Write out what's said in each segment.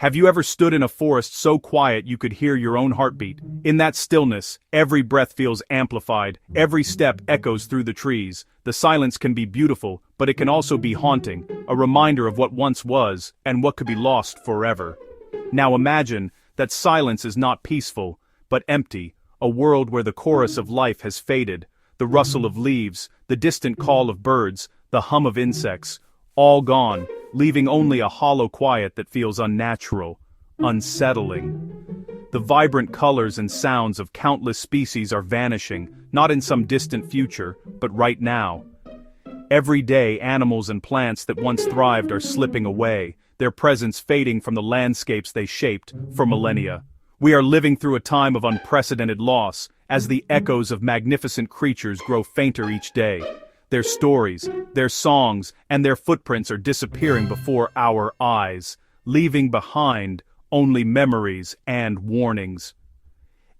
Have you ever stood in a forest so quiet you could hear your own heartbeat? In that stillness, every breath feels amplified, every step echoes through the trees. The silence can be beautiful, but it can also be haunting, a reminder of what once was, and what could be lost forever. Now imagine that silence is not peaceful, but empty, a world where the chorus of life has faded, the rustle of leaves, the distant call of birds, the hum of insects, all gone, leaving only a hollow quiet that feels unnatural, unsettling. The vibrant colors and sounds of countless species are vanishing, not in some distant future, but right now. Every day, animals and plants that once thrived are slipping away, their presence fading from the landscapes they shaped for millennia. We are living through a time of unprecedented loss, as the echoes of magnificent creatures grow fainter each day. Their stories, their songs, and their footprints are disappearing before our eyes, leaving behind only memories and warnings.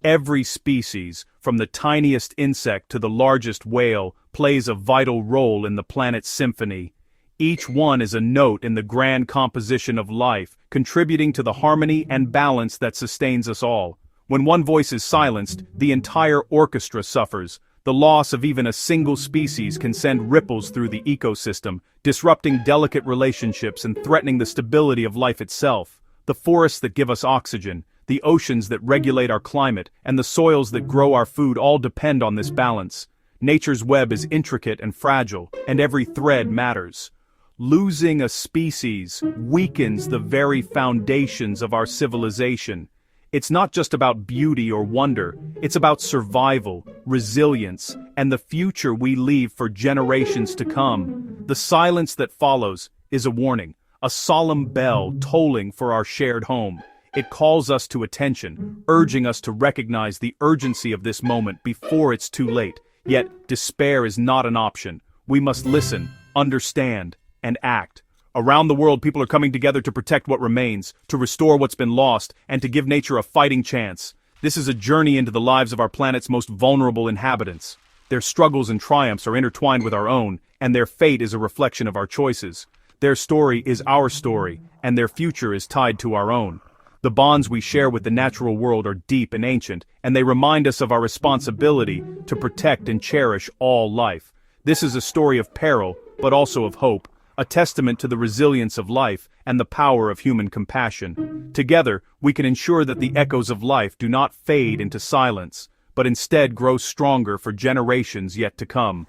Every species, from the tiniest insect to the largest whale, plays a vital role in the planet's symphony. Each one is a note in the grand composition of life, contributing to the harmony and balance that sustains us all. When one voice is silenced, the entire orchestra suffers. The loss of even a single species can send ripples through the ecosystem, disrupting delicate relationships and threatening the stability of life itself. The forests that give us oxygen, the oceans that regulate our climate, and the soils that grow our food all depend on this balance. Nature's web is intricate and fragile, and every thread matters. Losing a species weakens the very foundations of our civilization. It's not just about beauty or wonder, it's about survival, resilience, and the future we leave for generations to come. The silence that follows is a warning, a solemn bell tolling for our shared home. It calls us to attention, urging us to recognize the urgency of this moment before it's too late. Yet, despair is not an option. We must listen, understand, and act. Around the world, people are coming together to protect what remains, to restore what's been lost, and to give nature a fighting chance. This is a journey into the lives of our planet's most vulnerable inhabitants. Their struggles and triumphs are intertwined with our own, and their fate is a reflection of our choices. Their story is our story, and their future is tied to our own. The bonds we share with the natural world are deep and ancient, and they remind us of our responsibility to protect and cherish all life. This is a story of peril, but also of hope, a testament to the resilience of life and the power of human compassion. Together, we can ensure that the echoes of life do not fade into silence, but instead grow stronger for generations yet to come.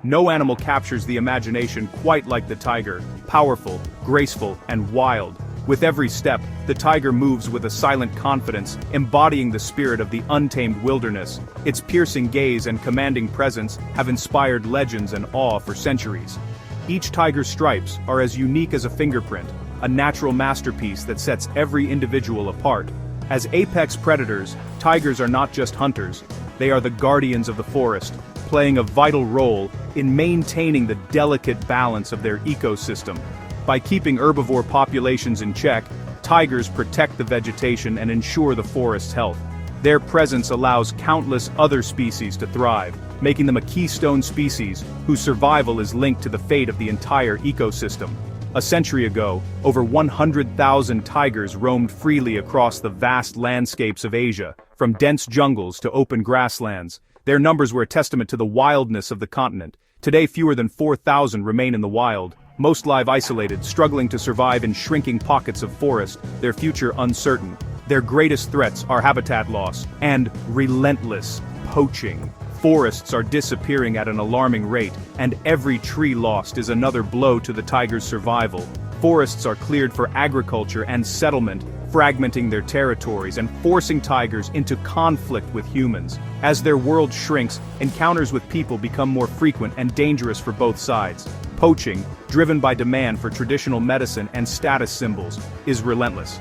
No animal captures the imagination quite like the tiger, powerful, graceful, and wild. With every step, the tiger moves with a silent confidence, embodying the spirit of the untamed wilderness. Its piercing gaze and commanding presence have inspired legends and awe for centuries. Each tiger's stripes are as unique as a fingerprint, a natural masterpiece that sets every individual apart. As apex predators, tigers are not just hunters, they are the guardians of the forest, playing a vital role in maintaining the delicate balance of their ecosystem. By keeping herbivore populations in check, tigers protect the vegetation and ensure the forest's health. Their presence allows countless other species to thrive, making them a keystone species whose survival is linked to the fate of the entire ecosystem. A century ago, over 100,000 tigers roamed freely across the vast landscapes of Asia, from dense jungles to open grasslands. Their numbers were a testament to the wildness of the continent. Today, fewer than 4,000 remain in the wild. Most live isolated, struggling to survive in shrinking pockets of forest, their future uncertain. Their greatest threats are habitat loss and relentless poaching. Forests are disappearing at an alarming rate, and every tree lost is another blow to the tiger's survival. Forests are cleared for agriculture and settlement, fragmenting their territories and forcing tigers into conflict with humans. As their world shrinks, encounters with people become more frequent and dangerous for both sides. Poaching, driven by demand for traditional medicine and status symbols, is relentless.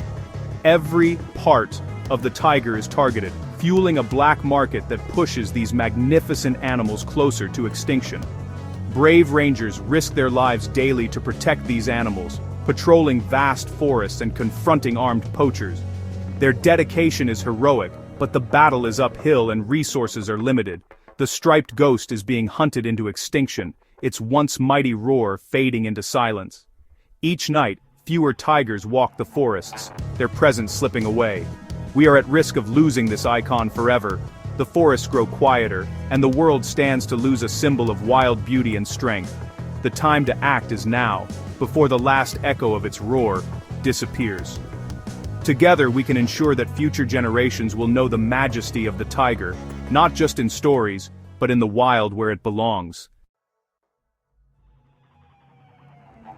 Every part of the tiger is targeted, fueling a black market that pushes these magnificent animals closer to extinction. Brave rangers risk their lives daily to protect these animals, patrolling vast forests and confronting armed poachers. Their dedication is heroic, but the battle is uphill and resources are limited. The striped ghost is being hunted into extinction, its once mighty roar fading into silence. Each night, fewer tigers walk the forests, their presence slipping away. We are at risk of losing this icon forever. The forests grow quieter, and the world stands to lose a symbol of wild beauty and strength. The time to act is now, before the last echo of its roar disappears. Together we can ensure that future generations will know the majesty of the tiger, not just in stories, but in the wild where it belongs.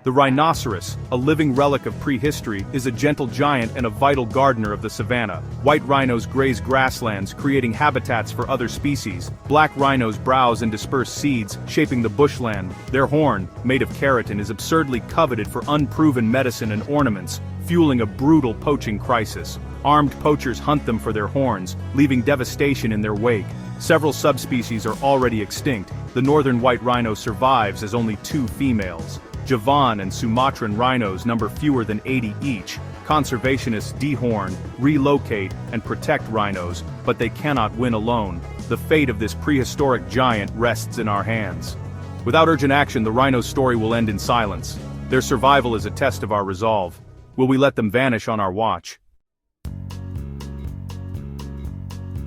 The rhinoceros, a living relic of prehistory, is a gentle giant and a vital gardener of the savanna. White rhinos graze grasslands, creating habitats for other species. Black rhinos browse and disperse seeds, shaping the bushland. Their horn, made of keratin, is absurdly coveted for unproven medicine and ornaments, fueling a brutal poaching crisis. Armed poachers hunt them for their horns, leaving devastation in their wake. Several subspecies are already extinct. The northern white rhino survives as only 2 females. Javan and Sumatran rhinos number fewer than 80 each. Conservationists dehorn, relocate, and protect rhinos, but they cannot win alone. The fate of this prehistoric giant rests in our hands. Without urgent action, the rhino's story will end in silence. Their survival is a test of our resolve. Will we let them vanish on our watch?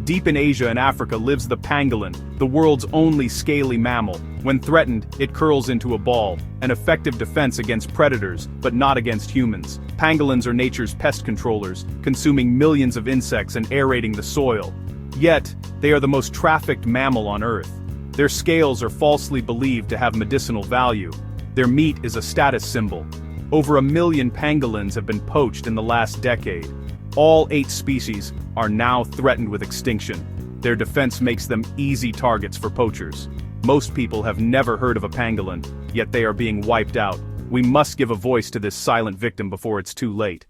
Deep in Asia and Africa lives the pangolin, the world's only scaly mammal. When threatened, it curls into a ball, an effective defense against predators, but not against humans. Pangolins are nature's pest controllers, consuming millions of insects and aerating the soil. Yet, they are the most trafficked mammal on Earth. Their scales are falsely believed to have medicinal value. Their meat is a status symbol. Over 1 million pangolins have been poached in the last decade. All 8 species are now threatened with extinction. Their defense makes them easy targets for poachers. Most people have never heard of a pangolin, yet they are being wiped out. We must give a voice to this silent victim before it's too late.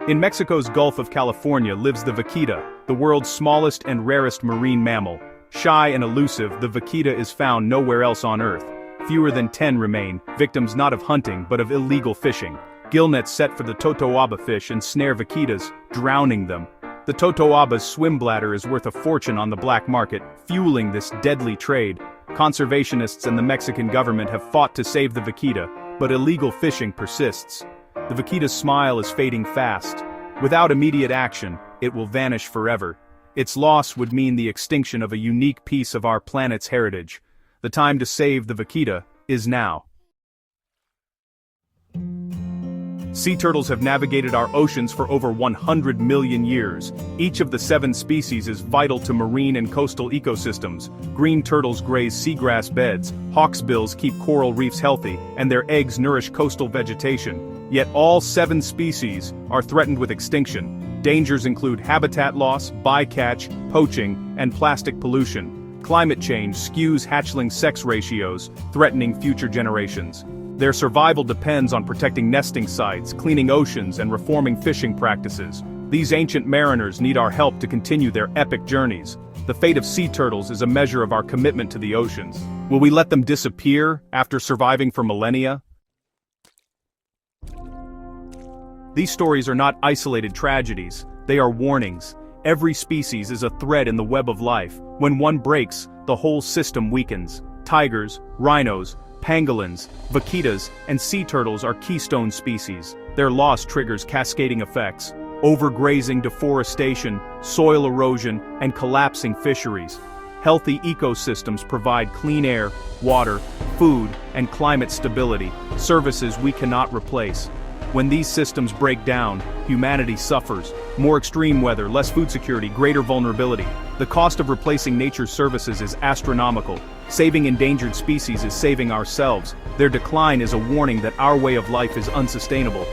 In Mexico's Gulf of California lives the vaquita, the world's smallest and rarest marine mammal. Shy and elusive, the vaquita is found nowhere else on Earth. Fewer than 10 remain, victims not of hunting but of illegal fishing. Gill nets set for the totoaba fish and snare vaquitas, drowning them. The totoaba's swim bladder is worth a fortune on the black market, fueling this deadly trade. Conservationists and the Mexican government have fought to save the vaquita, but illegal fishing persists. The vaquita's smile is fading fast. Without immediate action, it will vanish forever. Its loss would mean the extinction of a unique piece of our planet's heritage. The time to save the vaquita is now. Sea turtles have navigated our oceans for over 100 million years. Each of the 7 species is vital to marine and coastal ecosystems. Green turtles graze seagrass beds, hawksbills keep coral reefs healthy, and their eggs nourish coastal vegetation. Yet all 7 species are threatened with extinction. Dangers include habitat loss, bycatch, poaching, and plastic pollution. Climate change skews hatchling sex ratios, threatening future generations. Their survival depends on protecting nesting sites, cleaning oceans, and reforming fishing practices. These ancient mariners need our help to continue their epic journeys. The fate of sea turtles is a measure of our commitment to the oceans. Will we let them disappear after surviving for millennia? These stories are not isolated tragedies, they are warnings. Every species is a thread in the web of life. When one breaks, the whole system weakens. Tigers, rhinos, pangolins, vaquitas, and sea turtles are keystone species. Their loss triggers cascading effects: overgrazing, deforestation, soil erosion, and collapsing fisheries. Healthy ecosystems provide clean air, water, food, and climate stability, services we cannot replace. When these systems break down, humanity suffers. More extreme weather, less food security, greater vulnerability. The cost of replacing nature's services is astronomical. Saving endangered species is saving ourselves. Their decline is a warning that our way of life is unsustainable.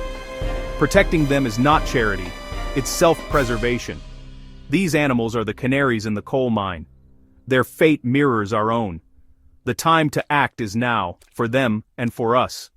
Protecting them is not charity, it's self-preservation. These animals are the canaries in the coal mine. Their fate mirrors our own. The time to act is now, for them and for us.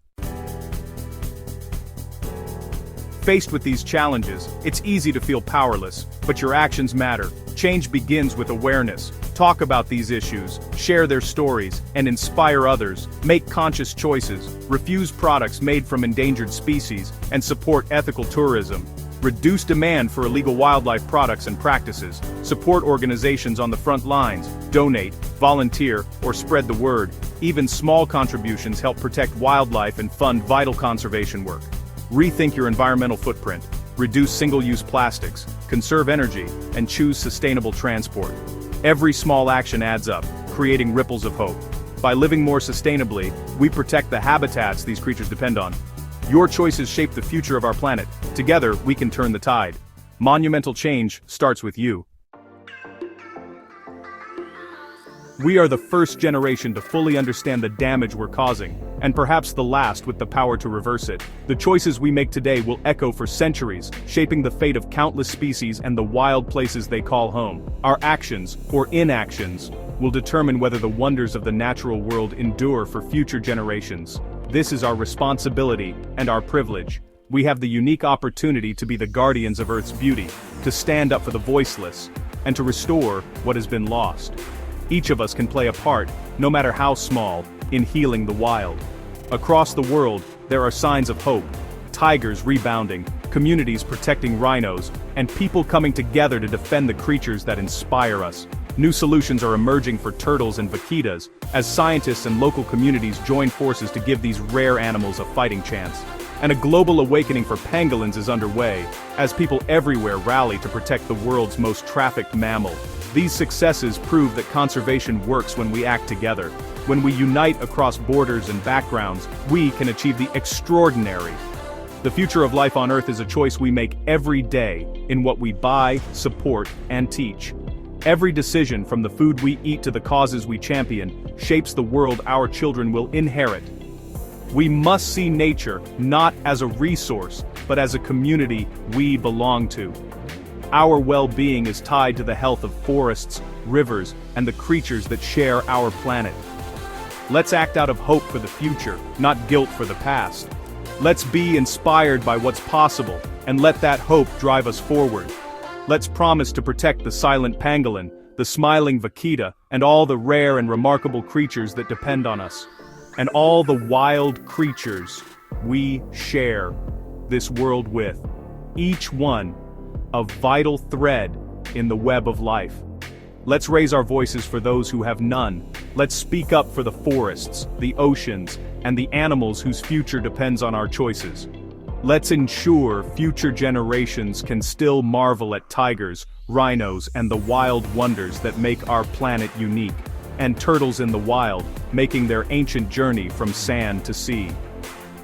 Faced with these challenges, it's easy to feel powerless, but your actions matter. Change begins with awareness. Talk about these issues, share their stories, and inspire others. Make conscious choices, refuse products made from endangered species, and support ethical tourism. Reduce demand for illegal wildlife products and practices. Support organizations on the front lines, donate, volunteer, or spread the word. Even small contributions help protect wildlife and fund vital conservation work. Rethink your environmental footprint, reduce single-use plastics, conserve energy, and choose sustainable transport. Every small action adds up, creating ripples of hope. By living more sustainably, we protect the habitats these creatures depend on. Your choices shape the future of our planet. Together, we can turn the tide. Monumental change starts with you. We are the first generation to fully understand the damage we're causing, and perhaps the last with the power to reverse it. The choices we make today will echo for centuries, shaping the fate of countless species and the wild places they call home. Our actions, or inactions, will determine whether the wonders of the natural world endure for future generations. This is our responsibility and our privilege. We have the unique opportunity to be the guardians of Earth's beauty, to stand up for the voiceless, and to restore what has been lost. Each of us can play a part, no matter how small, in healing the wild. Across the world, there are signs of hope. Tigers rebounding, communities protecting rhinos, and people coming together to defend the creatures that inspire us. New solutions are emerging for turtles and vaquitas, as scientists and local communities join forces to give these rare animals a fighting chance. And a global awakening for pangolins is underway, as people everywhere rally to protect the world's most trafficked mammal. These successes prove that conservation works when we act together. When we unite across borders and backgrounds, we can achieve the extraordinary. The future of life on Earth is a choice we make every day, in what we buy, support, and teach. Every decision, from the food we eat to the causes we champion, shapes the world our children will inherit. We must see nature not as a resource, but as a community we belong to. Our well-being is tied to the health of forests, rivers, and the creatures that share our planet. Let's act out of hope for the future, not guilt for the past. Let's be inspired by what's possible, and let that hope drive us forward. Let's promise to protect the silent pangolin, the smiling vaquita, and all the rare and remarkable creatures that depend on us. And all the wild creatures we share this world with. Each one a vital thread in the web of life. Let's raise our voices for those who have none. Let's speak up for the forests, the oceans, and the animals whose future depends on our choices. Let's ensure future generations can still marvel at tigers, rhinos, and the wild wonders that make our planet unique, and turtles in the wild, making their ancient journey from sand to sea.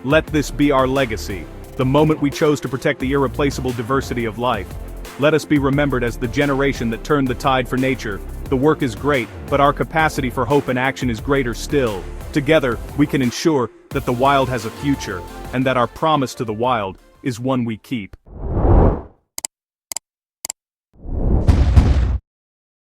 Let this be our legacy, the moment we chose to protect the irreplaceable diversity of life. Let us be remembered as the generation that turned the tide for nature. The work is great, but our capacity for hope and action is greater still. Together, we can ensure that the wild has a future, and that our promise to the wild is one we keep.